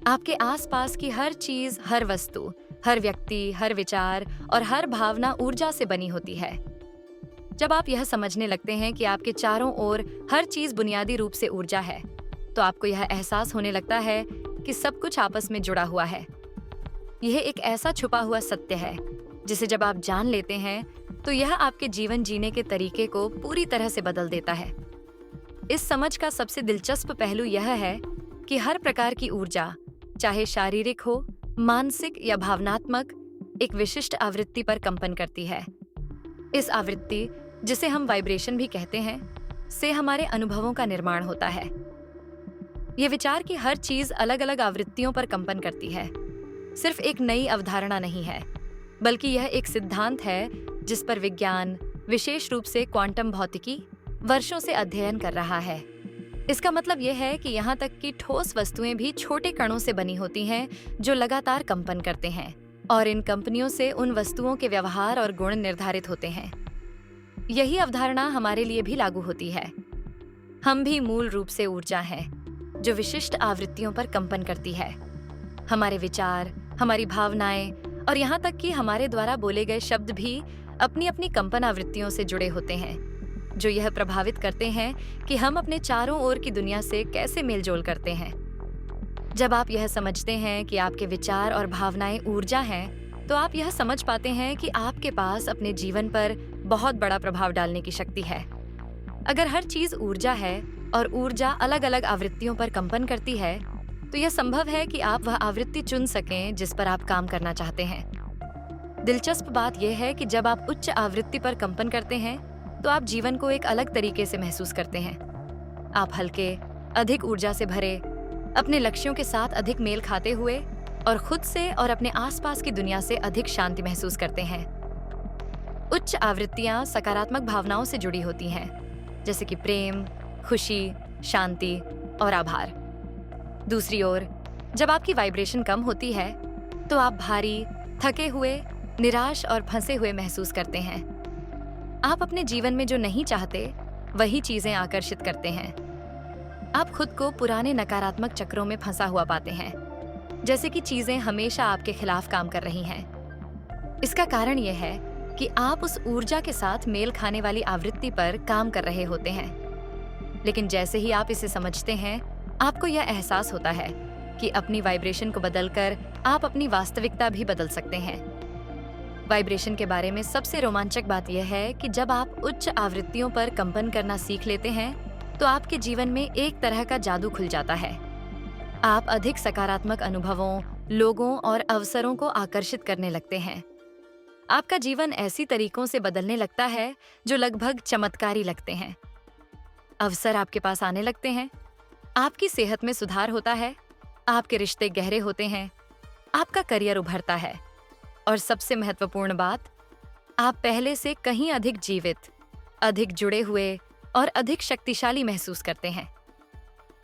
आपके आसपास की हर चीज, हर वस्तु, हर व्यक्ति, हर विचार और हर भावना ऊर्जा से बनी होती है। जब आप यह समझने लगते हैं कि आपके चारों ओर हर चीज बुनियादी रूप से ऊर्जा है, तो आपको यह एहसास होने लगता है कि सब कुछ आपस में जुड़ा हुआ है। यह एक ऐसा छुपा हुआ सत्य है जिसे जब आप जान लेते हैं, तो यह आपके जीवन जीने के तरीके को पूरी तरह से बदल देता है। इस समझ का सबसे दिलचस्प पहलू यह है कि हर प्रकार की ऊर्जा, चाहे शारीरिक हो, मानसिक या भावनात्मक, एक विशिष्ट आवृत्ति पर कंपन करती है। इस आवृत्ति, जिसे हम वाइब्रेशन भी कहते हैं, से हमारे अनुभवों का निर्माण होता है। ये विचार कि हर चीज अलग अलग आवृत्तियों पर कंपन करती है, सिर्फ एक नई अवधारणा नहीं है, बल्कि यह एक सिद्धांत है जिस पर विज्ञान, विशेष रूप से क्वांटम भौतिकी, वर्षों से अध्ययन कर रहा है। इसका मतलब यह है कि यहाँ तक कि ठोस वस्तुएं भी छोटे कणों से बनी होती हैं जो लगातार कंपन करते हैं, और इन कंपनियों से उन वस्तुओं के व्यवहार और गुण निर्धारित होते हैं। यही अवधारणा हमारे लिए भी लागू होती है। हम भी मूल रूप से ऊर्जा हैं, जो विशिष्ट आवृत्तियों पर कंपन करती है। हमारे विचार, हमारी भावनाएं और यहाँ तक कि हमारे द्वारा बोले गए शब्द भी अपनी अपनी कंपन आवृत्तियों से जुड़े होते हैं, जो यह प्रभावित करते हैं कि हम अपने चारों ओर की दुनिया से कैसे मेलजोल करते हैं। जब आप यह समझते हैं कि आपके विचार और भावनाएं ऊर्जा हैं, तो आप यह समझ पाते हैं कि आपके पास अपने जीवन पर बहुत बड़ा प्रभाव डालने की शक्ति है। अगर हर चीज ऊर्जा है और ऊर्जा अलग अलग आवृत्तियों पर कंपन करती है, तो यह संभव है कि आप वह आवृत्ति चुन सकें जिस पर आप काम करना चाहते हैं। दिलचस्प बात यह है कि जब आप उच्च आवृत्ति पर कंपन करते हैं, तो आप जीवन को एक अलग तरीके से महसूस करते हैं। आप हल्के, अधिक ऊर्जा से भरे, अपने लक्ष्यों के साथ अधिक मेल खाते हुए और खुद से और अपने आसपास की दुनिया से अधिक शांति महसूस करते हैं। उच्च आवृत्तियां सकारात्मक भावनाओं से जुड़ी होती हैं, जैसे कि प्रेम, खुशी, शांति और आभार। दूसरी ओर, जब आपकी वाइब्रेशन कम होती है, तो आप भारी, थके हुए, निराश और फंसे हुए महसूस करते हैं। आप अपने जीवन में जो नहीं चाहते, वही चीजें आकर्षित करते हैं। आप खुद को पुराने नकारात्मक चक्रों में फंसा हुआ पाते हैं, जैसे कि चीजें हमेशा आपके खिलाफ काम कर रही हैं। इसका कारण यह है कि आप उस ऊर्जा के साथ मेल खाने वाली आवृत्ति पर काम कर रहे होते हैं। लेकिन जैसे ही आप इसे समझते हैं, आपको यह एहसास होता है कि अपनी वाइब्रेशन को बदलकर आप अपनी वास्तविकता भी बदल सकते हैं। वाइब्रेशन के बारे में सबसे रोमांचक बात यह है कि जब आप उच्च आवृत्तियों पर कंपन करना सीख लेते हैं, तो आपके जीवन में एक तरह का जादू खुल जाता है। आप अधिक सकारात्मक अनुभवों, लोगों और अवसरों को आकर्षित करने लगते हैं। आपका जीवन ऐसी तरीकों से बदलने लगता है जो लगभग चमत्कारी लगते हैं। अवसर आपके पास आने लगते हैं, आपकी सेहत में सुधार होता है, आपके रिश्ते गहरे होते हैं, आपका करियर उभरता है, और सबसे महत्वपूर्ण बात, आप पहले से कहीं अधिक जीवित, अधिक जुड़े हुए और अधिक शक्तिशाली महसूस करते हैं।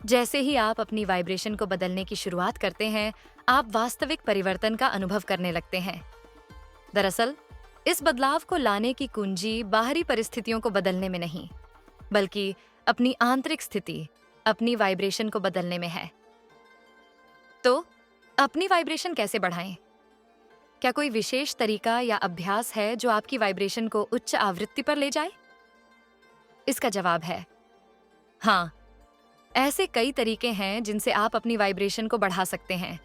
जैसे ही आप अपनी वाइब्रेशन को बदलने की शुरुआत करते हैं, आप वास्तविक परिवर्तन का अनुभव करने लगते हैं। दरअसल, इस बदलाव को लाने की कुंजी बाहरी परिस्थितियों को बदलने में नहीं, बल्कि अपनी आंतरिक स्थिति, अपनी वाइब्रेशन को बदलने में है। तो अपनी वाइब्रेशन कैसे बढ़ाएं? क्या कोई विशेष तरीका या अभ्यास है जो आपकी वाइब्रेशन को उच्च आवृत्ति पर ले जाए? इसका जवाब है हाँ। ऐसे कई तरीके हैं जिनसे आप अपनी वाइब्रेशन को बढ़ा सकते हैं,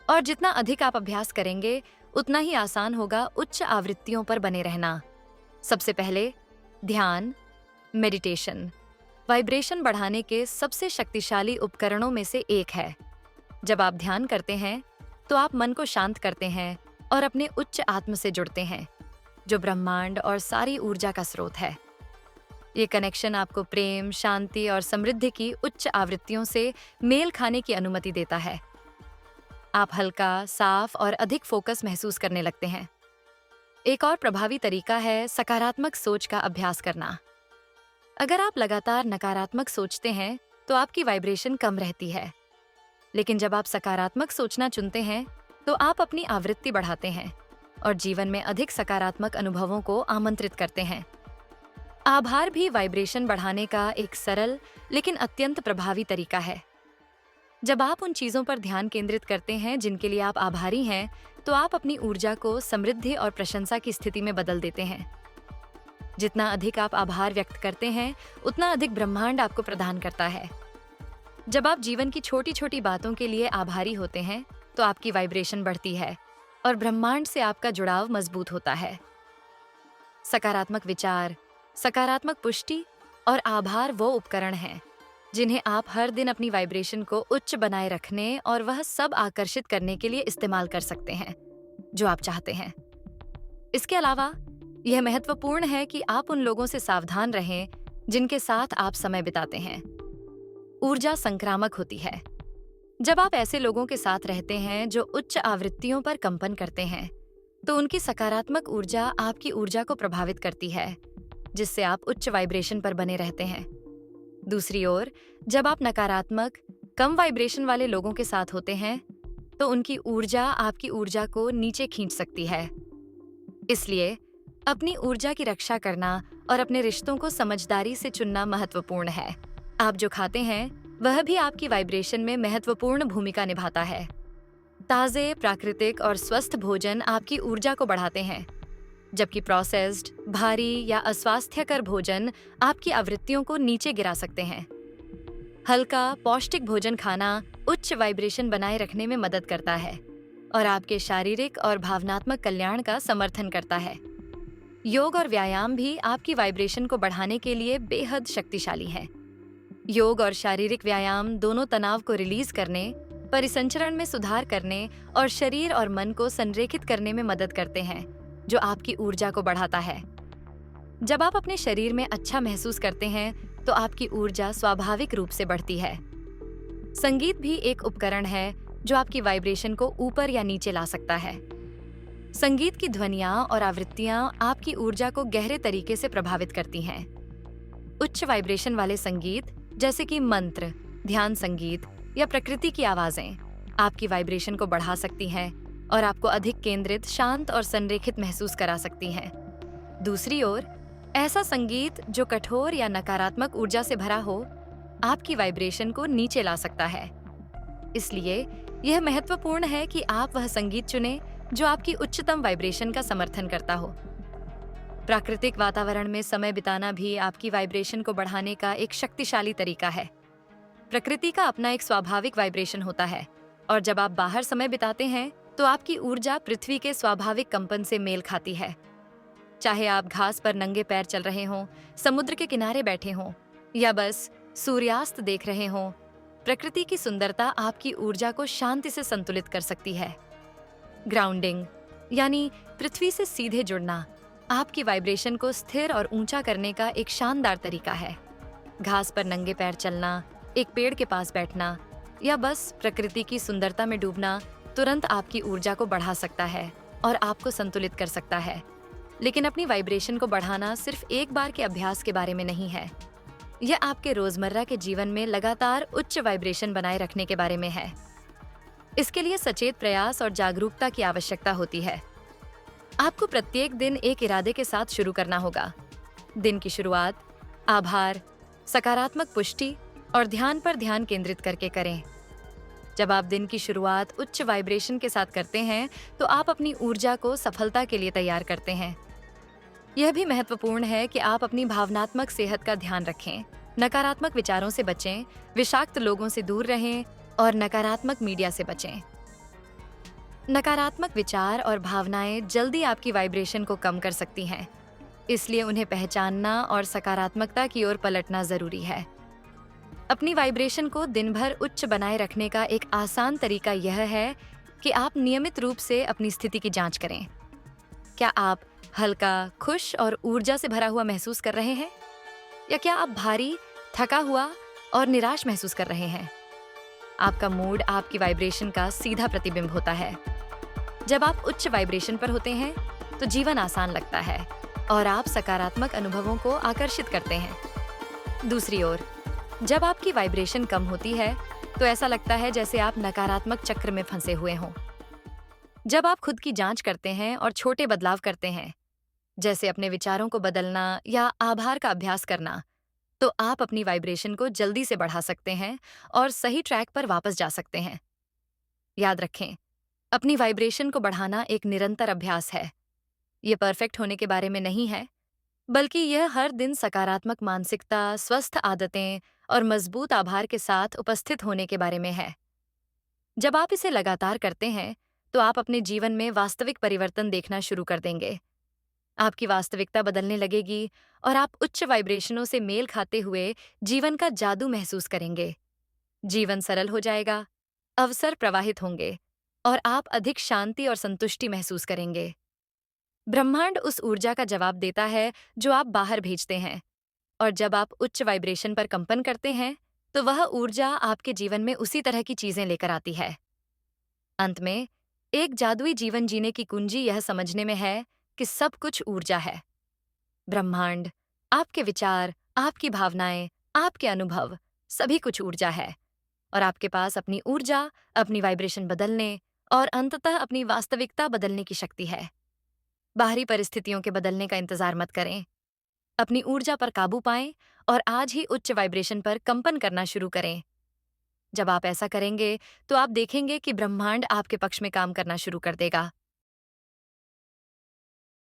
और जितना अधिक आप अभ्यास करेंगे, उतना ही आसान होगा उच्च आवृत्तियों पर बने रहना। सबसे पहले, ध्यान, मेडिटेशन वाइब्रेशन बढ़ाने के सबसे शक्तिशाली उपकरणों में से एक है। जब आप ध्यान करते हैं, तो आप मन को शांत करते हैं और अपने उच्च आत्म से जुड़ते हैं, जो ब्रह्मांड और सारी ऊर्जा का स्रोत है। ये कनेक्शन आपको प्रेम, शांति और समृद्धि की उच्च आवृत्तियों से मेल खाने की अनुमति देता है। आप हल्का, साफ और अधिक फोकस महसूस करने लगते हैं। एक और प्रभावी तरीका है सकारात्मक सोच का अभ्यास करना। अगर आप लगातार नकारात्मक सोचते हैं, तो आपकी वाइब्रेशन कम रहती है। लेकिन जब आप सकारात्मक सोचना चुनते हैं, तो आप अपनी आवृत्ति बढ़ाते हैं और जीवन में अधिक सकारात्मक अनुभवों को आमंत्रित करते हैं। आभार भी वाइब्रेशन बढ़ाने का एक सरल लेकिन अत्यंत प्रभावी तरीका है। जब आप उन चीजों पर ध्यान केंद्रित करते हैं जिनके लिए आप आभारी हैं, तो आप अपनी ऊर्जा को समृद्धि और प्रशंसा की स्थिति में बदल देते हैं। जितना अधिक आप आभार व्यक्त करते हैं, उतना अधिक ब्रह्मांड आपको प्रदान करता है। जब आप जीवन की छोटी छोटी बातों के लिए आभारी होते हैं, तो आपकी वाइब्रेशन बढ़ती है और ब्रह्मांड से आपका जुड़ाव मजबूत होता है। सकारात्मक विचार, सकारात्मक पुष्टि और आभार वो उपकरण हैं जिन्हें आप हर दिन अपनी वाइब्रेशन को उच्च बनाए रखने और वह सब आकर्षित करने के लिए इस्तेमाल कर सकते हैं जो आप चाहते हैं। इसके अलावा यह महत्वपूर्ण है कि आप उन लोगों से सावधान रहें जिनके साथ आप समय बिताते हैं। ऊर्जा संक्रामक होती है। जब आप ऐसे लोगों के साथ रहते हैं जो उच्च आवृत्तियों पर कंपन करते हैं, तो उनकी सकारात्मक ऊर्जा आपकी ऊर्जा को प्रभावित करती है, जिससे आप उच्च वाइब्रेशन पर बने रहते हैं। दूसरी ओर, जब आप नकारात्मक, कम वाइब्रेशन वाले लोगों के साथ होते हैं, तो उनकी ऊर्जा आपकी ऊर्जा को नीचे खींच सकती है। इसलिए अपनी ऊर्जा की रक्षा करना और अपने रिश्तों को समझदारी से चुनना महत्वपूर्ण है। आप जो खाते हैं, वह भी आपकी वाइब्रेशन में महत्वपूर्ण भूमिका निभाता है। ताजे, प्राकृतिक और स्वस्थ भोजन आपकी ऊर्जा को बढ़ाते हैं, जबकि प्रोसेस्ड, भारी या अस्वास्थ्यकर भोजन आपकी आवृत्तियों को नीचे गिरा सकते हैं। हल्का, पौष्टिक भोजन खाना उच्च वाइब्रेशन बनाए रखने में मदद करता है और आपके शारीरिक और भावनात्मक कल्याण का समर्थन करता है। योग और व्यायाम भी आपकी वाइब्रेशन को बढ़ाने के लिए बेहद शक्तिशाली है। योग और शारीरिक व्यायाम दोनों तनाव को रिलीज करने, परिसंचरण में सुधार करने और शरीर और मन को संरेखित करने में मदद करते हैं, जो आपकी ऊर्जा को बढ़ाता है। जब आप अपने शरीर में अच्छा महसूस करते हैं, तो आपकी ऊर्जा स्वाभाविक रूप से बढ़ती है। संगीत भी एक उपकरण है जो आपकी वाइब्रेशन को ऊपर या नीचे ला सकता है। संगीत की ध्वनियां और आवृत्तियां आपकी ऊर्जा को गहरे तरीके से प्रभावित करती हैं। उच्च वाइब्रेशन वाले संगीत, जैसे कि मंत्र, ध्यान संगीत या प्रकृति की आवाजें, आपकी वाइब्रेशन को बढ़ा सकती हैं और आपको अधिक केंद्रित, शांत और संरेखित महसूस करा सकती हैं। दूसरी ओर, ऐसा संगीत जो कठोर या नकारात्मक ऊर्जा से भरा हो, आपकी वाइब्रेशन को नीचे ला सकता है। इसलिए यह महत्वपूर्ण है कि आप वह संगीत चुनें जो आपकी उच्चतम वाइब्रेशन का समर्थन करता हो। प्राकृतिक वातावरण में समय बिताना भी आपकी वाइब्रेशन को बढ़ाने का एक शक्तिशाली तरीका है। प्रकृति का अपना एक स्वाभाविक वाइब्रेशन होता है और जब आप बाहर समय बिताते हैं, तो आपकी ऊर्जा पृथ्वी के स्वाभाविक कंपन से मेल खाती है। चाहे आप घास पर नंगे पैर चल रहे हों, समुद्र के किनारे बैठे हों या बस सूर्यास्त देख रहे हों, प्रकृति की सुंदरता आपकी ऊर्जा को शांति से संतुलित कर सकती है। ग्राउंडिंग यानी पृथ्वी से सीधे जुड़ना आपकी वाइब्रेशन को स्थिर और ऊंचा करने का एक शानदार तरीका है। घास पर नंगे पैर चलना, एक पेड़ के पास बैठना या बस प्रकृति की सुंदरता में डूबना तुरंत आपकी ऊर्जा को बढ़ा सकता है और आपको संतुलित कर सकता है। लेकिन अपनी वाइब्रेशन को बढ़ाना सिर्फ एक बार के अभ्यास के बारे में नहीं है। यह आपके रोजमर्रा के जीवन में लगातार उच्च वाइब्रेशन बनाए रखने के बारे में है। इसके लिए सचेत प्रयास और जागरूकता की आवश्यकता होती है। आपको प्रत्येक दिन एक इरादे के साथ शुरू करना होगा। दिन की शुरुआत आभार, सकारात्मक पुष्टि और ध्यान पर ध्यान केंद्रित करके करें। जब आप दिन की शुरुआत उच्च वाइब्रेशन के साथ करते हैं, तो आप अपनी ऊर्जा को सफलता के लिए तैयार करते हैं। यह भी महत्वपूर्ण है कि आप अपनी भावनात्मक सेहत का ध्यान रखें, नकारात्मक विचारों से बचें, विषाक्त लोगों से दूर रहें और नकारात्मक मीडिया से बचें। नकारात्मक विचार और भावनाएं जल्दी आपकी वाइब्रेशन को कम कर सकती हैं, इसलिए उन्हें पहचानना और सकारात्मकता की ओर पलटना जरूरी है। अपनी वाइब्रेशन को दिन भर उच्च बनाए रखने का एक आसान तरीका यह है कि आप नियमित रूप से अपनी स्थिति की जांच करें। क्या आप हल्का, खुश और ऊर्जा से भरा हुआ महसूस कर रहे हैं? या क्या आप भारी, थका हुआ और निराश महसूस कर रहे हैं? आपका मूड आपकी वाइब्रेशन का सीधा प्रतिबिंब होता है। जब आप उच्च वाइब्रेशन पर होते हैं, तो जीवन आसान लगता है और आप सकारात्मक अनुभवों को आकर्षित करते हैं। दूसरी ओर, जब आपकी वाइब्रेशन कम होती है, तो ऐसा लगता है जैसे आप नकारात्मक चक्र में फंसे हुए हों। जब आप खुद की जांच करते हैं और छोटे बदलाव करते हैं, जैसे अपने विचारों को बदलना या आभार का अभ्यास करना, तो आप अपनी वाइब्रेशन को जल्दी से बढ़ा सकते हैं और सही ट्रैक पर वापस जा सकते हैं। याद रखें, अपनी वाइब्रेशन को बढ़ाना एक निरंतर अभ्यास है। ये परफेक्ट होने के बारे में नहीं है, बल्कि यह हर दिन सकारात्मक मानसिकता, स्वस्थ आदतें और मजबूत आभार के साथ उपस्थित होने के बारे में है। जब आप इसे लगातार करते हैं, तो आप अपने जीवन में वास्तविक परिवर्तन देखना शुरू कर देंगे। आपकी वास्तविकता बदलने लगेगी और आप उच्च वाइब्रेशनों से मेल खाते हुए जीवन का जादू महसूस करेंगे। जीवन सरल हो जाएगा, अवसर प्रवाहित होंगे और आप अधिक शांति और संतुष्टि महसूस करेंगे। ब्रह्मांड उस ऊर्जा का जवाब देता है जो आप बाहर भेजते हैं, और जब आप उच्च वाइब्रेशन पर कंपन करते हैं, तो वह ऊर्जा आपके जीवन में उसी तरह की चीजें लेकर आती है। अंत में, एक जादुई जीवन जीने की कुंजी यह समझने में है कि सब कुछ ऊर्जा है। ब्रह्मांड, आपके विचार, आपकी भावनाएं, आपके अनुभव, सभी कुछ ऊर्जा है। और आपके पास अपनी ऊर्जा, अपनी वाइब्रेशन बदलने और अंततः अपनी वास्तविकता बदलने की शक्ति है। बाहरी परिस्थितियों के बदलने का इंतजार मत करें। अपनी ऊर्जा पर काबू पाएं और आज ही उच्च वाइब्रेशन पर कंपन करना शुरू करें। जब आप ऐसा करेंगे, तो आप देखेंगे कि ब्रह्मांड आपके पक्ष में काम करना शुरू कर देगा।